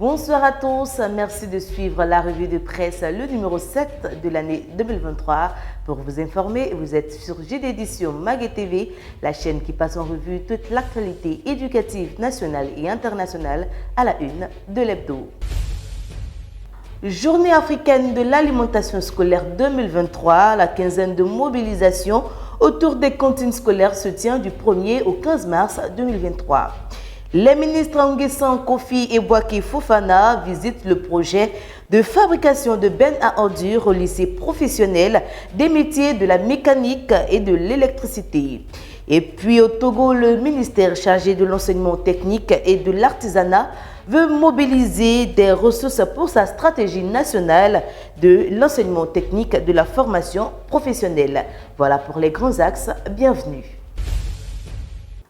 Bonsoir à tous, merci de suivre la revue de presse, le numéro 7 de l'année 2023. Pour vous informer, vous êtes sur JD Édition Mag TV, la chaîne qui passe en revue toute l'actualité éducative nationale et internationale à la une de l'hebdo. Journée africaine de l'alimentation scolaire 2023, la quinzaine de mobilisation autour des cantines scolaires se tient du 1er au 15 mars 2023. Les ministres Nguessan Kofi et Boaké Fofana visitent le projet de fabrication de bennes à ordures au lycée professionnel des métiers de la mécanique et de l'électricité. Et puis au Togo, le ministère chargé de l'enseignement technique et de l'artisanat veut mobiliser des ressources pour sa stratégie nationale de l'enseignement technique de la formation professionnelle. Voilà pour les grands axes. Bienvenue.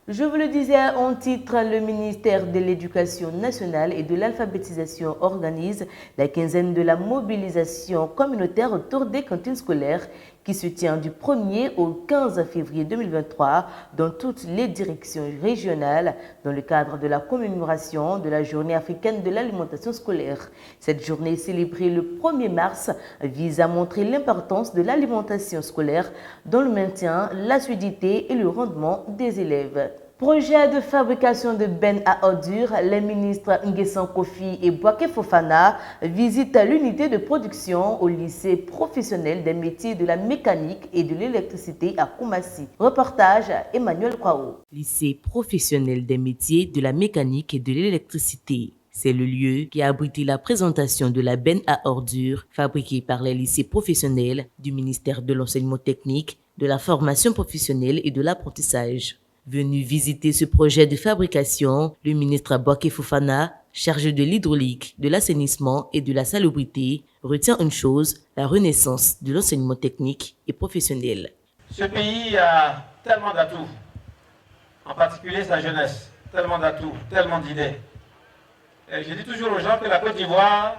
Je vous le disais en titre, le ministère de l'Éducation nationale et de l'alphabétisation organise la quinzaine de la mobilisation communautaire autour des cantines scolaires qui se tient du 1er au 15 février 2023 dans toutes les directions régionales dans le cadre de la commémoration de la Journée africaine de l'alimentation scolaire. Cette journée célébrée le 1er mars vise à montrer l'importance de l'alimentation scolaire dans le maintien, l'assiduité et le rendement des élèves. Projet de fabrication de bennes à ordures, les ministres Nguessan Kofi et Boaké Fofana visitent l'unité de production au lycée professionnel des métiers de la mécanique et de l'électricité à Koumassi. Reportage Emmanuel Kwao. Lycée professionnel des métiers de la mécanique et de l'électricité. C'est le lieu qui a abrité la présentation de la benne à ordures fabriquée par les lycées professionnels du ministère de l'enseignement technique, de la formation professionnelle et de l'apprentissage. Venu visiter ce projet de fabrication, le ministre Boaké Fofana, chargé de l'hydraulique, de l'assainissement et de la salubrité, retient une chose, la renaissance de l'enseignement technique et professionnel. Ce pays a tellement d'atouts, en particulier sa jeunesse, tellement d'atouts, tellement d'idées. Je dis toujours aux gens que la Côte d'Ivoire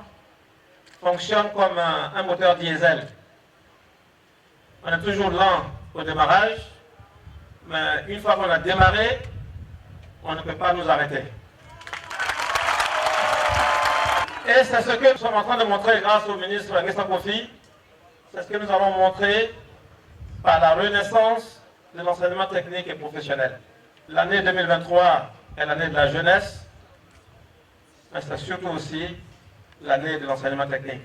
fonctionne comme un moteur diesel. On est toujours lent au démarrage, mais une fois qu'on a démarré, on ne peut pas nous arrêter. Et c'est ce que nous sommes en train de montrer grâce au ministre Nguessan Kofi. C'est ce que nous allons montrer par la renaissance de l'enseignement technique et professionnel. L'année 2023 est l'année de la jeunesse, mais c'est surtout aussi l'année de l'enseignement technique.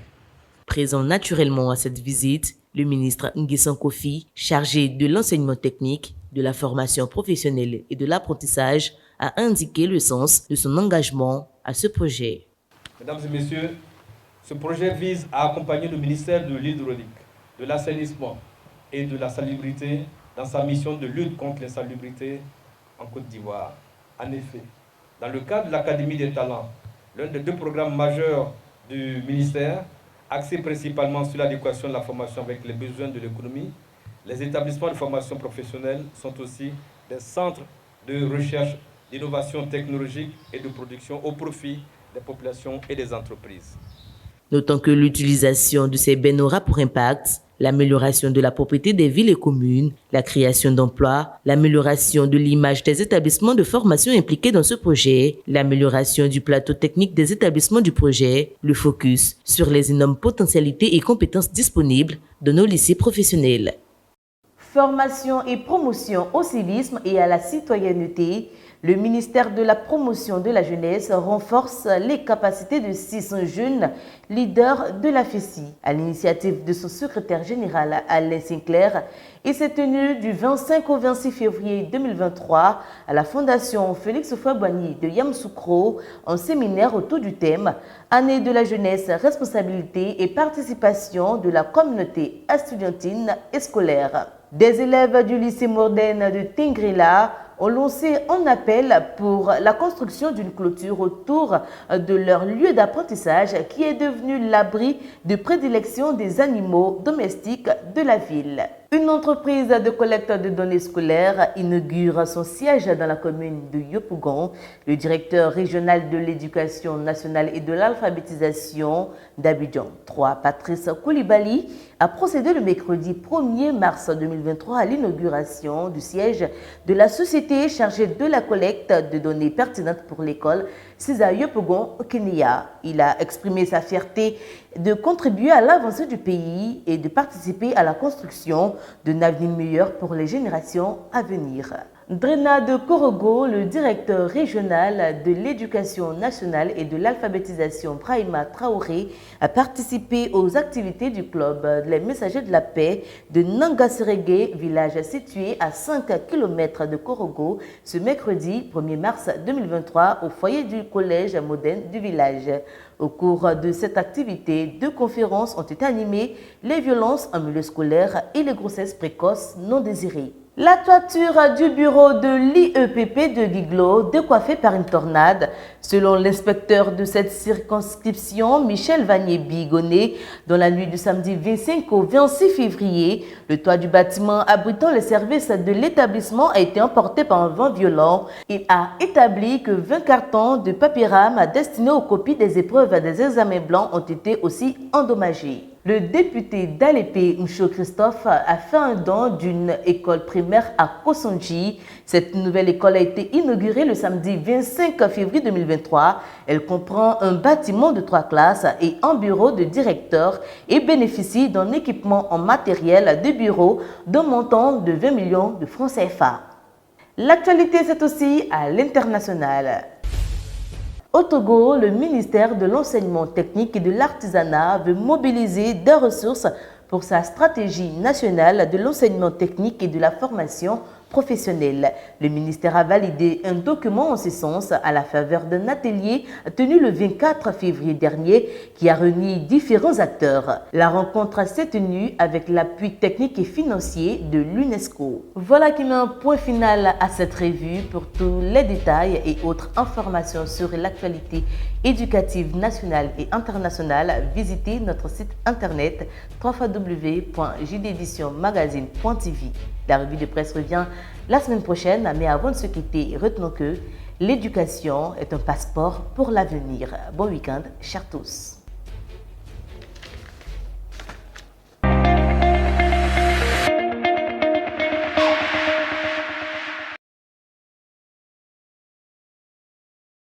Présent naturellement à cette visite, le ministre Nguessan Kofi, chargé de l'enseignement technique, de la formation professionnelle et de l'apprentissage, a indiqué le sens de son engagement à ce projet. Mesdames et messieurs, ce projet vise à accompagner le ministère de l'hydraulique, de l'assainissement et de la salubrité dans sa mission de lutte contre l'insalubrité en Côte d'Ivoire. En effet, dans le cadre de l'Académie des talents, l'un des deux programmes majeurs du ministère, axé principalement sur l'adéquation de la formation avec les besoins de l'économie, les établissements de formation professionnelle sont aussi des centres de recherche, d'innovation technologique et de production au profit des populations et des entreprises. Notons que l'utilisation de ces bennes aura pour impact l'amélioration de la propriété des villes et communes, la création d'emplois, l'amélioration de l'image des établissements de formation impliqués dans ce projet, l'amélioration du plateau technique des établissements du projet, le focus sur les énormes potentialités et compétences disponibles de nos lycées professionnels. Formation et promotion au civisme et à la citoyenneté. Le ministère de la Promotion de la Jeunesse renforce les capacités de 600 jeunes leaders de la FESI. À l'initiative de son secrétaire général Alain Sinclair, il s'est tenu du 25 au 26 février 2023 à la Fondation Félix Houphouët-Boigny de Yamoussoukro, un séminaire autour du thème « Année de la jeunesse, responsabilité et participation de la communauté estudiantine et scolaire ». Des élèves du lycée moderne de Tingrila ont lancé un appel pour la construction d'une clôture autour de leur lieu d'apprentissage qui est devenu l'abri de prédilection des animaux domestiques de la ville. Une entreprise de collecte de données scolaires inaugure son siège dans la commune de Yopougon. Le directeur régional de l'éducation nationale et de l'alphabétisation d'Abidjan 3, Patrice Koulibaly, a procédé le mercredi 1er mars 2023 à l'inauguration du siège de la société chargée de la collecte de données pertinentes pour l'école CISA Yopougon au Kenya. Il a exprimé sa fierté de contribuer à l'avancée du pays et de participer à la construction d'un avenir meilleur pour les générations à venir. Drena de Korogo, le directeur régional de l'éducation nationale et de l'alphabétisation Brahima Traoré, a participé aux activités du club Les Messagers de la Paix de Nangaseregue, village situé à 5 km de Korogo, ce mercredi 1er mars 2023 au foyer du collège moderne du village. Au cours de cette activité, 2 conférences ont été animées, les violences en milieu scolaire et les grossesses précoces non désirées. La toiture du bureau de l'IEPP de Guiglo décoiffée par une tornade. Selon l'inspecteur de cette circonscription, Michel Vanier-Bigonnet, dans la nuit du samedi 25 au 26 février, le toit du bâtiment abritant les services de l'établissement a été emporté par un vent violent. Il a établi que 20 cartons de papier-rame destinés aux copies des épreuves des examens blancs ont été aussi endommagés. Le député d'Alépé, Mcho Christophe, a fait un don d'une école primaire à Kosonji. Cette nouvelle école a été inaugurée le samedi 25 février 2023. Elle comprend un bâtiment de 3 classes et un bureau de directeur et bénéficie d'un équipement en matériel de bureau d'un montant de 20 millions de francs CFA. L'actualité, c'est aussi à l'international. Au Togo, le ministère de l'Enseignement technique et de l'Artisanat veut mobiliser des ressources pour sa stratégie nationale de l'enseignement technique et de la formation professionnelle. Le ministère a validé un document en ce sens à la faveur d'un atelier tenu le 24 février dernier qui a réuni différents acteurs. La rencontre s'est tenue avec l'appui technique et financier de l'UNESCO. Voilà qui met un point final à cette revue. Pour tous les détails et autres informations sur l'actualité éducative nationale et internationale, visitez notre site internet www.jdeditionmagazine.tv. La revue de presse revient la semaine prochaine, mais avant de se quitter, retenons que l'éducation est un passeport pour l'avenir. Bon week-end, chers tous.